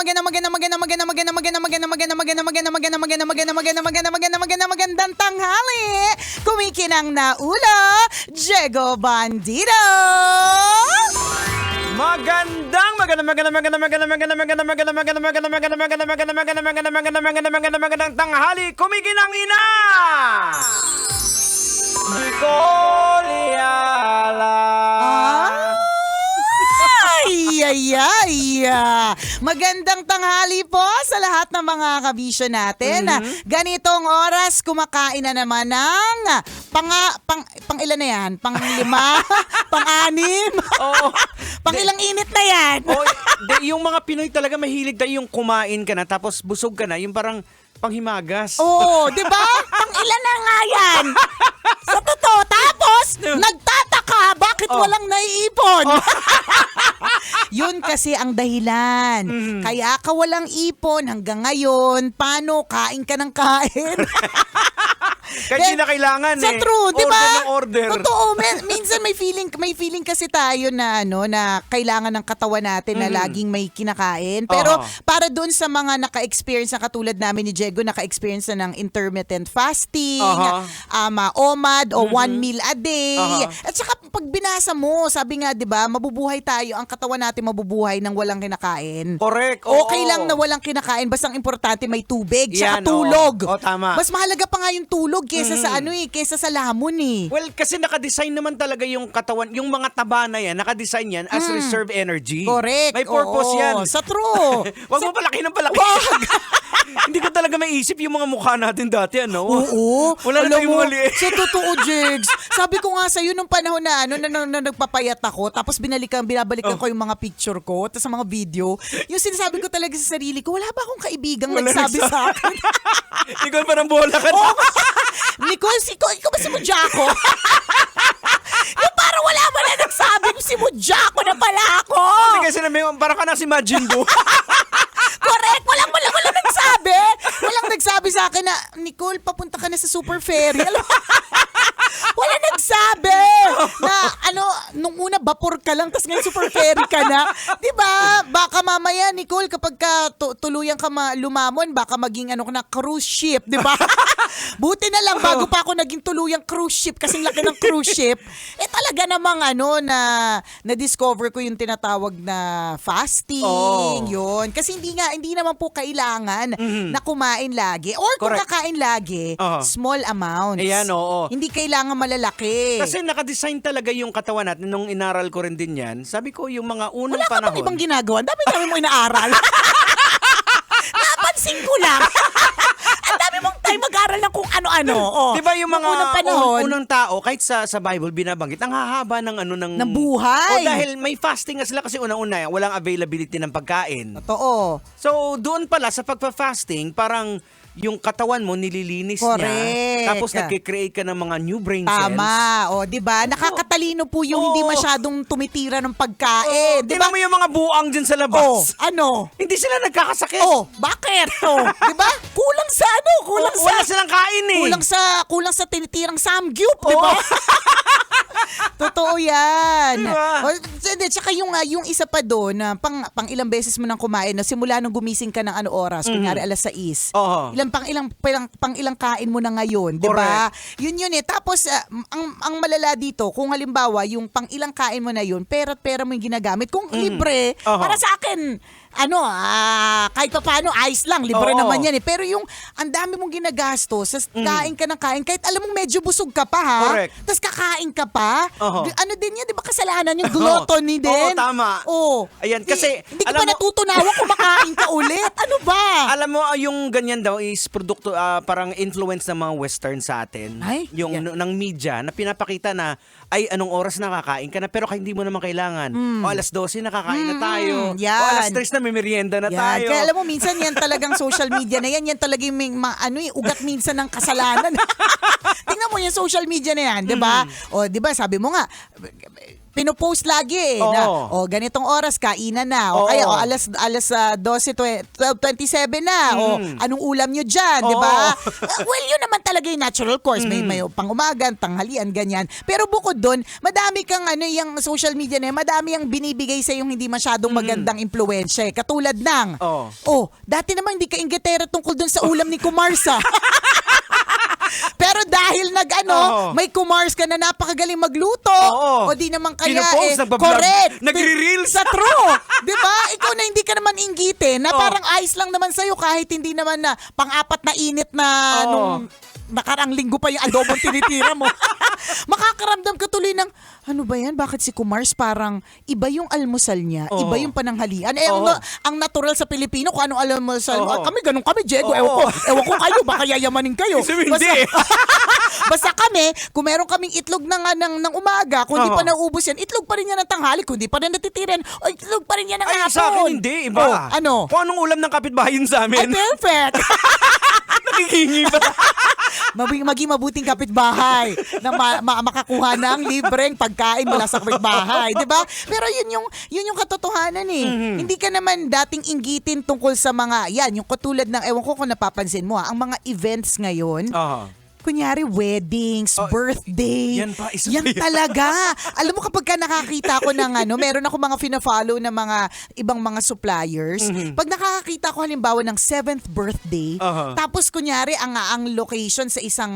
magandang tanghali. Kumikinang na ulo, Diego Bandido. Magandang tanghali, kumikinang ina! Nicole Ayala. Magandang tanghali po sa lahat ng mga kabisyo natin. Ganitong oras, kumakain na naman ng pang ilan na yan? Pang 5? Pang 6? Oo. Pang ilang init na yan? Yung mga Pinoy talaga mahilig tayo yung kumain ka na tapos busog ka na, yung parang panghimagas. Oo, di ba? Pang ilan na nga yan? Sa totoo. Tapos, nagtataka, bakit walang naiipon? Yun kasi ang dahilan. Kaya ka walang ipon hanggang ngayon. Paano? Kain ka ng kain. Kasi na kailangan sa true, di ba? Order ng order. Totoo. Minsan may feeling kasi tayo na na kailangan ng katawan natin na laging may kinakain. Pero para doon sa mga naka-experience na katulad namin ni Diego, naka-experience na ng intermittent fasting, OMAD o 1 meal a day. At saka pag binasa mo, sabi nga 'di ba, mabubuhay tayo, ang katawan natin mabubuhay nang walang kinakain. Correct. Okay lang na walang kinakain, basta ang importante may tubig, saka tulog. Tama. Mas mahalaga pa nga yung tulog kesa sa kesa sa lamon eh. Well, kasi naka-design naman talaga yung katawan, yung mga taba na yan, naka-design yan as reserve energy. Correct. May purpose yan. Sa true. Wag mo palaki ng palaki. Hindi ko talaga maisip yung mga mukha natin dati, ano? Oo. Wala na tayong mali. Sa totoo, Jigs. Sabi ko nga sa'yo nung panahon na na nagpapayat ako, tapos binabalikan ko yung mga picture ko, tapos mga video, yung sinasabi ko talaga sa sarili ko, wala ba akong kaibigang nagsabi sa akin? Nicole, parang bola ka na. Nicole, ikaw ba si Mujako? Yung parang wala ba na nagsabi ko si Mujako na pala ako? Kasi parang ka na si Majin Buu. Correct! Walang nagsabi! Walang nagsabi sa akin na, Nicole, papunta ka na sa Super Ferry. Wala nagsabi na nung una vapor ka lang tapos ngayon Super Ferry ka na. 'Di ba? Baka mamaya Nicole kapag tuluyan ka lumamon baka maging na cruise ship, 'di ba? Buti na lang bago pa ako naging tuluyang cruise ship kasi laki ng cruise ship. Talaga namang na discover ko yung tinatawag na fasting, yun. Kasi hindi naman po kailangan na kumain lagi or kung kakain lagi, small amount. Ayan, oo. Hindi kailangan malalaki. Kasi naka-design talaga yung katawan natin. Nung inaral ko rin din yan, sabi ko yung mga unang wala ka panahon. bang ibang ginagawa? Ang dami mo inaaral. Napansin ko lang. Ang dami mong tayo mag-aral ng kung ano-ano. Di ba yung mga unang panahon, unang tao, kahit sa Bible binabanggit, ang hahaba ng buhay. dahil may fasting nga sila kasi unang-una, walang availability ng pagkain. Totoo. So, doon pala sa pagpa-fasting, parang yung katawan mo nililinis niya. Tapos nagki-create ka ng mga new brain cells. Tama. Di ba? Nakakatalino po yung hindi masyadong tumitira ng pagkain. Di ba? Tingnan mo yung mga buang dyan sa labas. Hindi sila nagkakasakit. Bakit? Di ba? Kulang sa wala silang kain eh. Kulang sa tinitirang samgyup, di ba? Totoo yan. Diba? Tsaka yung isa pa doon, pang ilang beses mo nang kumain, na simula nung gumising ka ng oras, kunyari alas 6. Pang ilang kain mo na ngayon, di ba? Yun eh. Tapos, ang malala dito, kung halimbawa, yung pang ilang kain mo na yun, pera't pera mo yung ginagamit. Kung libre, para sa akin, kahit pa paano, ayos lang, libre naman yan eh. Pero yung, ang dami mong ginagastos, kain ka ng kain, kahit alam mong medyo busog ka pa ha, tapos kakain ka pa, din yan, di ba kasalanan yung gluttony din? Tama. Ayan, kasi, hindi ka pa natutunawa kumakain ka ulit. Ano ba? Alam mo, yung ganyan daw is produkto, parang influence ng mga western sa atin. Yung ng media, na pinapakita na, ay, anong oras nakakain ka na, pero hindi mo naman kailangan. O alas 12 nakakain na tayo. Yan. O alas 3 na may merienda na tayo. Kaya alam mo, minsan yan talagang social media na yan talaga yung ugat minsan ng kasalanan. Tingnan mo yung social media na yan, di ba? O, di ba, sabi mo nga, pinopost lagi Oo. na ganitong oras kainan na o Oo. kaya alas 12:27 na o anong ulam nyo diyan, di ba? Well, yun naman talaga yung natural course. May pang-umagan, tanghalian, ganyan. Pero bukod doon, madami kang yung social media na yun, madami ang binibigay sa yung hindi masyadong magandang impluwensya. Katulad ng dati naman hindi ka inggitera tungkol doon sa ulam ni Kumarsa. Pero dahil may kumars ka na napakagaling magluto, o di naman kaya Pinopost, nagbablog, correct. nagre-reels. Sa true. Di ba? Ikaw na hindi ka naman inggitin, na parang ayos lang naman sa'yo kahit hindi naman na pang-apat na init na nung nakarang linggo pa yung adobong tinitira mo. Makakaramdam ka tuloy ng, ano ba yan? Bakit si Kumars parang iba yung almusal niya, iba yung pananghalian. Ang natural sa Pilipino, kung anong almusal, kami ganun kami, Diego. Ewan ko kayo, baka yayamanin kayo. Hindi. Basta kami, kung meron kaming itlog ng umaga, kung di pa naubos yan, itlog pa rin yan ng tanghali, kung di pa rin natitirin, o itlog pa rin yan ng hapon. Sa akin hindi, iba. Ano? Kung anong ulam ng kapitbahay yun sa Ay, amin. perfect! Nakikingi ba? Maging mabuting kapitbahay na makakuha ng libreng pagkain mula sa kapitbahay, 'di ba? Pero yun yung katotohanan eh. Hindi ka naman dating inggitin tungkol sa mga yung katulad ng ewan ko kung napapansin mo ang mga events ngayon. Kunyari, weddings, birthday. Yan pa, isa yan pa yan. talaga. Alam mo, kapag ka nakakita ko ng meron ako mga fina-follow na mga ibang mga suppliers. Pag nakakakita ko halimbawa ng 7th birthday, tapos kunyari, ang location sa isang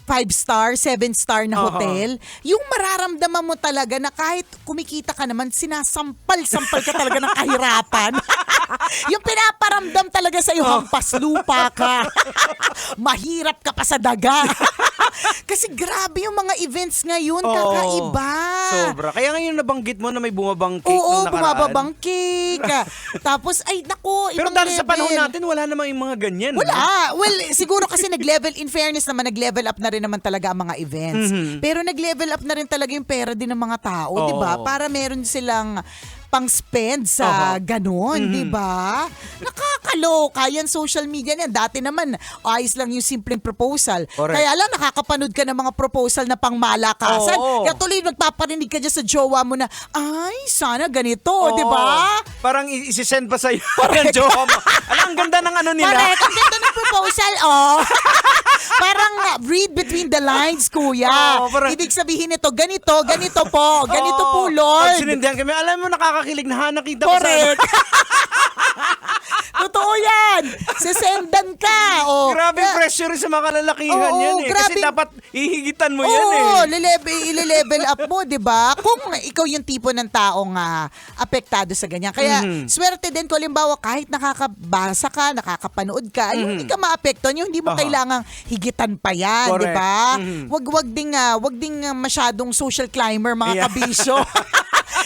5-star, 7-star na hotel, yung mararamdaman mo talaga na kahit kumikita ka naman, sinasampal-sampal ka talaga ng kahirapan. Yung pinaparamdam talaga sa iyo, hampas lupa ka. Mahirap ka pa sa daga. Kasi grabe yung mga events ngayon, kakaiba. Sobra. Kaya ngayon nabanggit mo na may bumabang cake Oo, nung nakaraan. bumababang cake. Tapos, ay naku, Pero ibang dahil sa level. panahon natin, wala namang yung mga ganyan. Wala. Well, siguro kasi in fairness naman, nag-level up na rin naman talaga ang mga events. Pero nag-level up na rin talaga yung pera din ng mga tao, di ba? Para meron silang pang-spend sa ganon, di ba? Nakakaloka yan social media niyan. Dati naman, ayos lang yung simpleng proposal. Correct. Kaya lang, nakakapanood ka ng mga proposal na pangmalakasan. Kaya tuloy magpaparinig ka dyan sa jowa mo na, ay, sana ganito, di ba? Parang isi-send pa sa'yo ng jowa mo. Alam, ang ganda ng ano nila. Correct. Ang ganda ng proposal, Parang read between the lines, kuya. Ibig sabihin nito, ganito po, ganito po, Lord. Pag sinindihan kami, alam mo, nakakakilig na nakita ko Correct. Totoo yan. Sisendan ka. Grabe pressure sa mga kalalakihan yan eh. Kasi dapat hihigitan mo yan eh. Ile-level up mo, di ba? Kung ikaw yung tipo ng taong apektado sa ganyan. Kaya swerte din ko, halimbawa, kahit nakakabasa ka, nakakapanood ka, yung hindi ka maapektuhan, yung hindi mo kailangang higitan pa yan, di ba? Wag ding masyadong social climber, mga kabisyo.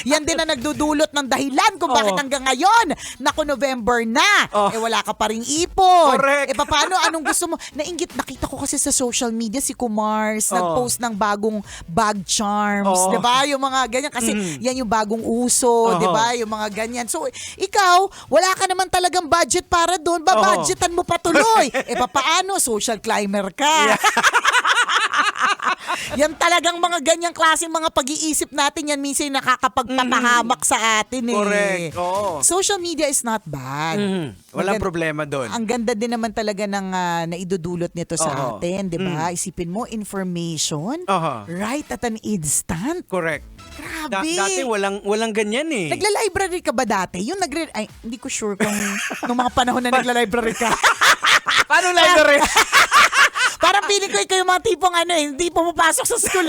Yan din na nagdudulot ng dahilan kung bakit hanggang ngayon, naku, November na, wala ka pa ring ipon. Correct. Paano, anong gusto mo? Nakita ko kasi sa social media si Kumars, nag-post ng bagong bag charms, di ba? Yung mga ganyan, kasi yan yung bagong uso, di ba? Yung mga ganyan. So, ikaw, wala ka naman talagang budget para doon, babudgetan mo pa tuloy. Paano? Social climber ka. Yan talagang mga ganyang klaseng mga pag-iisip natin, yan minsan yung nakakapagpatahamak sa atin eh. Correct. Social media is not bad. Walang problema doon. Ang ganda din naman talaga ng naidudulot nito sa atin, di ba? Isipin mo, information, right at an instant. Correct. Grabe. Dati walang ganyan eh. Nagla-library ka ba dati? Hindi ko sure kung nung mga panahon na nagla-library ka. Paano library? Parang feeling ko ikaw yung mga tipong hindi pumapasok sa school.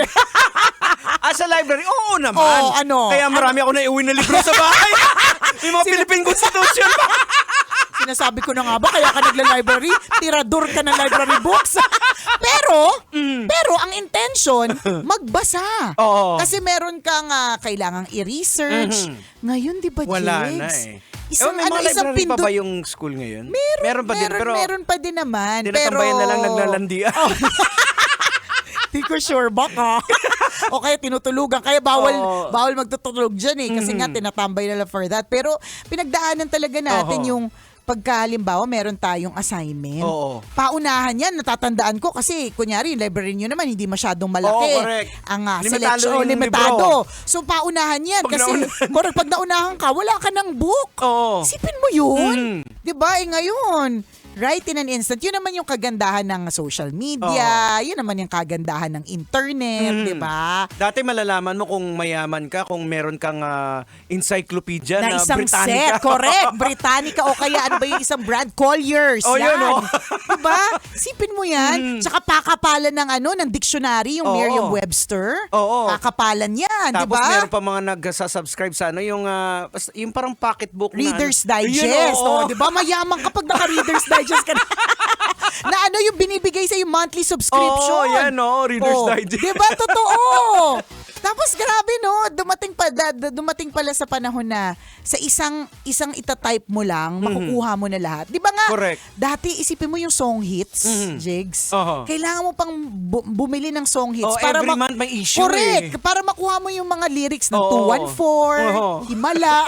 Sa library? Oo naman. Kaya marami ako naiuwi na libro sa bahay. May mga Philippine Constitution pa. Sinasabi ko na nga ba, kaya ka nagla-library, tirador ka ng library books. Pero ang intention, magbasa. Kasi meron kang kailangang i-research. Ngayon, di ba, Jigs? Wala na eh. May mga library pa ba yung school ngayon? Meron pa din. Pero meron pa din naman. tinatambayan na lang naglalandian. Di ko sure, baka. O kaya tinutulugan. Kaya bawal magtutulog dyan eh. Kasi nga tinatambay na lang for that. Pero pinagdaanan talaga natin yung pagka halimbawa meron tayong assignment, Oo. paunahan yan, natatandaan ko kasi kunyari, yung library nyo naman hindi masyadong malaki. Oo, correct. Ang Limitado selection, yung limitado. So paunahan yan Pag kasi correct, pag naunahan ka, wala ka ng book. Oo. Isipin mo yun. Mm. 'Di ba? Ngayon, right in an instant, yun naman yung kagandahan ng social media, yun naman yung kagandahan ng internet, 'di ba? Dati malalaman mo kung mayaman ka, kung meron kang encyclopedia Na na isang Britannica. set, correct. Britannica o kaya ano ba yung isang brand? Colliers. Oh, yun, oh. Diba? Sipin mo yan. Tsaka pakapalan ng ng dictionary, yung Oo. Merriam-Webster. Oo. Pakapalan yan, Tapos diba? meron pa mga nagsasubscribe sa yung parang pocketbook Reader's na Digest. oo. Di ba? Mayaman kapag naka-Reader's Digest ka na. Na yung binibigay sa yung monthly subscription. Oo, yan, Reader's Digest. Di ba? Totoo. Tapos grabe dumating pala sa panahon na sa isang itatype mo lang, makukuha mo na lahat. Di ba nga, Correct. dati isipin mo yung song hits, Jigs. Oo. Kailangan mo pang bumili ng song hits. Oh, every month may issue Correct. Para makuha mo yung mga lyrics ng Oo. 214, Oo. Himala.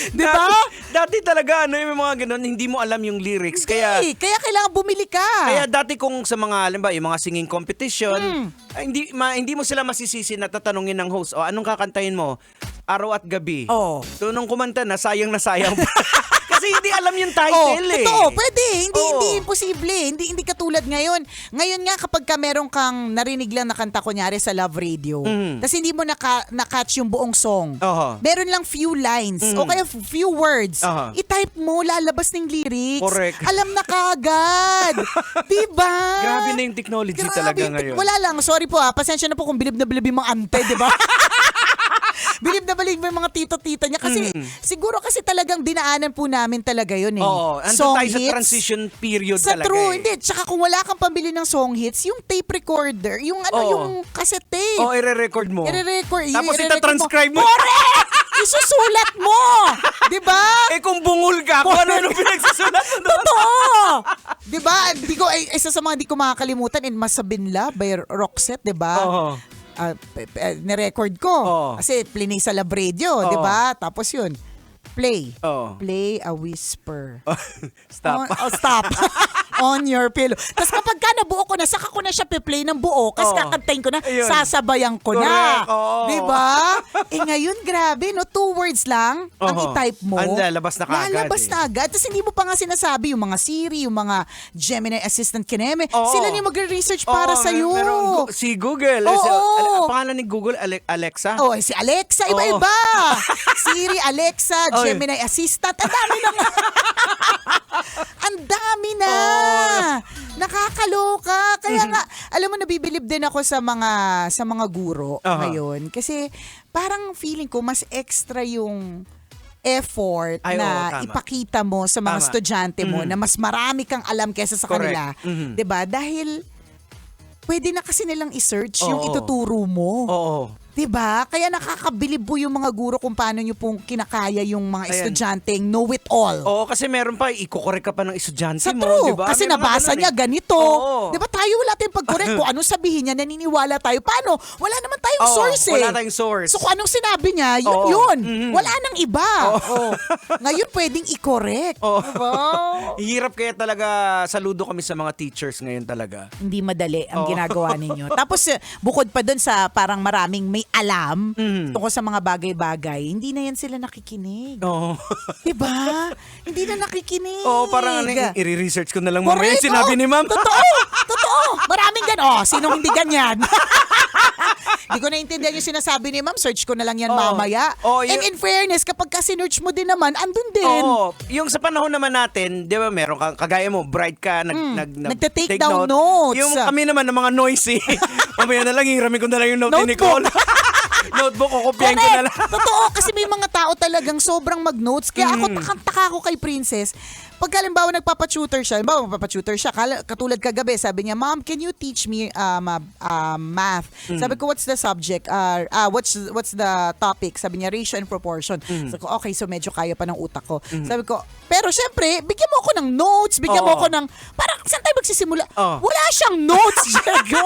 Di ba? Dati talaga, yung mga ganun, hindi mo alam yung lyrics. Kaya kailangan bumili ka. Kaya dati kung sa mga, halimbawa, yung mga singing competition, hindi mo sila masisisi na tatanungin ng host, anong kakantahin mo? Araw at gabi. Oo. So, nung kumanta na sayang pa. Kasi hindi alam yung title Totoo, pwede. Hindi Oo. imposible. Hindi katulad ngayon. Ngayon nga kapag meron kang narinig lang na kanta kunyari sa Love Radio, tapos hindi mo na-catch yung buong song. Aha. Meron lang few lines o kaya few words. Aha. I-type mo, lalabas ng lyrics. Correct. Alam na kagad. Diba? Grabe na yung technology talaga ngayon. Wala lang. Sorry po pasensya na po kung bilib na bilib yung mga ante, diba? Bilib na bilib yung mga tito-tita niya kasi siguro kasi talagang dinaanan po namin talaga yun eh. Oo, andun tayo sa transition period sa talaga true, eh. hindi. Tsaka kung wala kang pambili ng song hits, yung tape recorder, yung yung cassette tape. I-re-record mo. I-re-record. Tapos i-re-record ita-transcribe mo. Correct! Isusulat mo! Diba? Kung bungol ka, kung ano pinagsusulat mo doon. Totoo! Diba? Isa sa mga di ko makakalimutan, In Masabinla by Roxette, diba? Oo. Nirecord ko. Oo. Kasi plinay sa Love Radio, Oo. diba? Tapos yun, play. Oo. Play a whisper. Stop. Stop. On your pillow. Tapos kapag nabuo ko na, saka ko na siya pe-play ng buo, kasi Oo. kakantayin ko na, Ayun. sasabayan ko na. Correct, oo. Diba? Ngayon, grabe, 2 words lang ang Oo. i-type mo. Ang lalabas na kaagad Lalabas na agad. Tapos hindi mo pa nga sinasabi, yung mga Siri, yung mga Gemini Assistant Kineme, Oo. sila na yung magre-research para sa'yo. Si Google. Oo. Pangalan ni Google, Alexa? Oh, si Alexa, iba-iba. Siri, Alexa, Oy. Gemini Assistant, ang dami na nga. Ang dami na. Nakakaloka. Kaya nga, alam mo, nabibilib din ako sa mga guro Aha. ngayon. Kasi parang feeling ko mas extra yung effort Ay, na oo, tama. ipakita mo sa mga Tama. estudyante mo na mas marami kang alam kesa sa Correct. kanila. Mhm. 'Di ba? Dahil pwede na kasi nilang i-search yung Oo. ituturo mo. Oo. Diba? Kaya nakakabilib po yung mga guro kung paano nyo pong kinakaya yung mga Ayan. estudyanteng know-it-all. Oo, kasi meron pa, iko-correct ka pa ng estudyante Sa mo, true. di ba? Kasi May mga nabasa ganun niya eh. ganito. Oo. Diba tayo wala tayong pag-correct kung anong sabihin niya, naniniwala tayo. Paano? Wala naman tayong Oo, source eh. wala tayong source. So kung anong sinabi niya, yun Oo. yun. Mhm. Wala nang iba. Oo. Ngayon pwedeng i-correct. Oo. Diba? Hirap kaya talaga, saludo kami sa mga teachers ngayon talaga. Hindi madali ang Oo. ginagawa ninyo. Tapos bukod pa dun sa parang maraming may alam tungkol sa mga bagay-bagay, hindi na yan sila nakikinig. Oo. Diba? Hindi na nakikinig. Oo, parang i-research ko na lang mamaya Correct, sinabi ni ma'am. Totoo. Totoo. Maraming sinong hindi ganyan? Hindi ko naintindihan yung sinasabi ni ma'am. Search ko na lang yan Oo. mamaya. Oo, And in fairness, kapag ka-search mo din naman, andun din. Oo. Yung sa panahon naman natin, di ba, meron kang, kagaya mo, bright ka, Nagte-take down notes. Yung kami naman ng mga noisy. Mamaya na lang, hiramin ko na lang yung note ni Nicole. Notebook, kukopyahin ko na lang. Totoo, kasi may mga tao talagang sobrang mag-notes. Kaya ako, takang-taka ko kay Princess. Pag halimbawa nagpapatutor siya, katulad kagabi, sabi niya, Mom, can you teach me math? Sabi ko, what's the subject? What's the topic? Sabi niya, ratio and proportion. Sabi ko, okay, so medyo kaya pa ng utak ko. Sabi ko, pero syempre, bigyan mo ako ng notes, bigyan mo Oo. ako ng, parang saan tayo magsisimula? Oo. Wala siyang notes, Diego.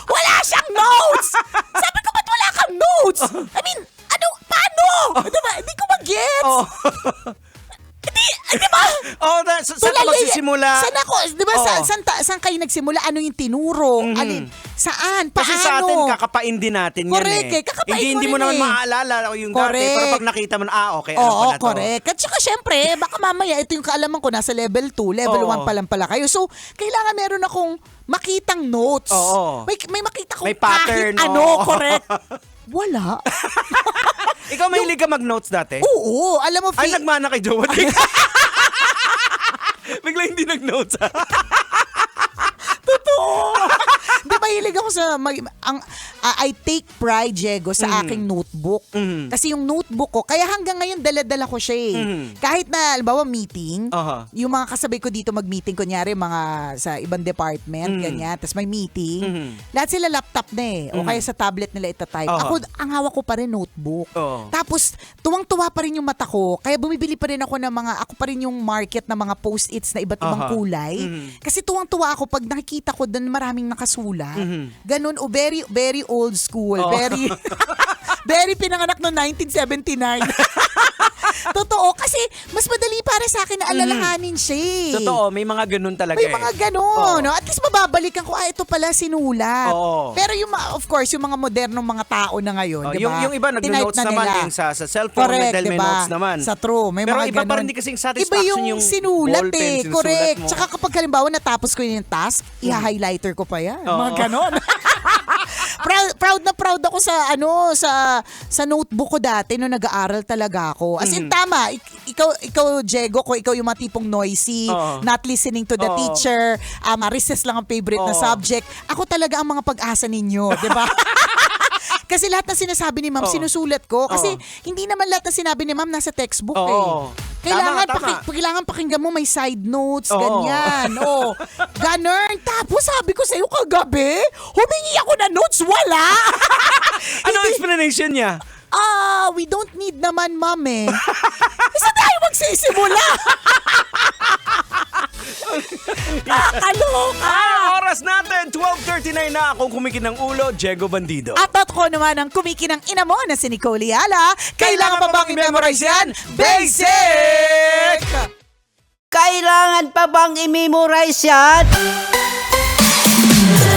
Wala siyang notes! Sabi ko, ba't wala kang notes? I mean, paano? Diba? Hindi ko gets? Oh. Di ba? Oh, saan ka magsisimula? Saan ako? Di ba? Oo. Saan kayo nagsimula? Ano yung tinuro? Alin? Saan? Paano? Kasi sa atin, kakapain din natin Correct, yan eh. kakapain Hindi mo mo rin naman eh. maaalala yung Correct. dati. Pero pag nakita mo na, okay, alam ko Oo, na to. correct. At saka syempre, baka mamaya, ito yung kaalaman ko, nasa level 2, level Oo. 1 pa lang pala kayo. So, kailangan meron akong makitang notes. Oo. May makita kong May pattern, kahit oo. correct. Wala. Ikaw mahilig ka mag-notes dati? Oo, alam mo, Ay, nagmana kay Joe. Bigla hindi nag-notes. Totoo. Di ba hilig ako sa I take pride, Diego, sa aking notebook. Kasi yung notebook ko, kaya hanggang ngayon dala-dala ko siya eh. Kahit na, alimbawa, meeting, yung mga kasabay ko dito mag-meeting, kunyari mga sa ibang department, ganyan, tapos may meeting, lahat sila laptop na eh. O kaya sa tablet nila itatype. Ako, ang hawak ko pa rin notebook. Tapos, tuwang-tuwa pa rin yung mata ko, kaya bumibili pa rin ako ng ako pa rin yung market na mga post-its na iba't ibang kulay. Kasi tuwang-tuwa ako pag nakikita ko doon maraming nakasulat. Ganun, o very, very old school. Very, very pinanganak noong 1979. Totoo, kasi mas madali para sa akin na alalahanin siya eh. Totoo, may mga ganun talaga May mga ganun. No? At least mababalikan ko, ito pala sinulat. Oo. Pero yung, of course, yung mga modernong mga tao na ngayon, di ba? Yung iba nag-notes Tinype naman nila. din sa cellphone, Correct, dahil may diba? notes naman. Sa true, may pero mga iba ganun. pa rin din kasing Iba satisfaction yung sinulat ballpen, eh. sinusulat Correct. mo. Tsaka kapag halimbawa natapos ko yung task, i-highlighter ko pa yan. Mga ganon. proud na proud ako sa sa notebook ko dati nung nag-aaral talaga ako. As in tama, ikaw Diego, ko ikaw yung mga tipong noisy, not listening to the teacher, recess lang ang favorite na subject. Ako talaga ang mga pag-asa ninyo, 'di ba? Kasi lahat ng sinasabi ni ma'am, sinusulat ko. Kasi hindi naman lahat ng sinabi ni ma'am nasa textbook eh. Kailangan, kailangan pakinggan mo, may side notes, ganyan. Ganun. Tapos sabi ko sa'yo kagabi, humingi ako na notes, wala. Anong explanation niya? We don't need naman, ma'am eh. Saan tayo magsisimula? Kakaloka! Oras natin, 12:39 na. Akong kumikinang ulo, Diego Bandido. At ako naman ang kumikinang ina mo na si Nicole Yala. Kailangan pa bang i-memorize yan? Basic! Kailangan pa bang i-memorize yan?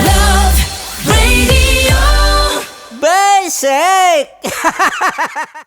Love Radio. Basic!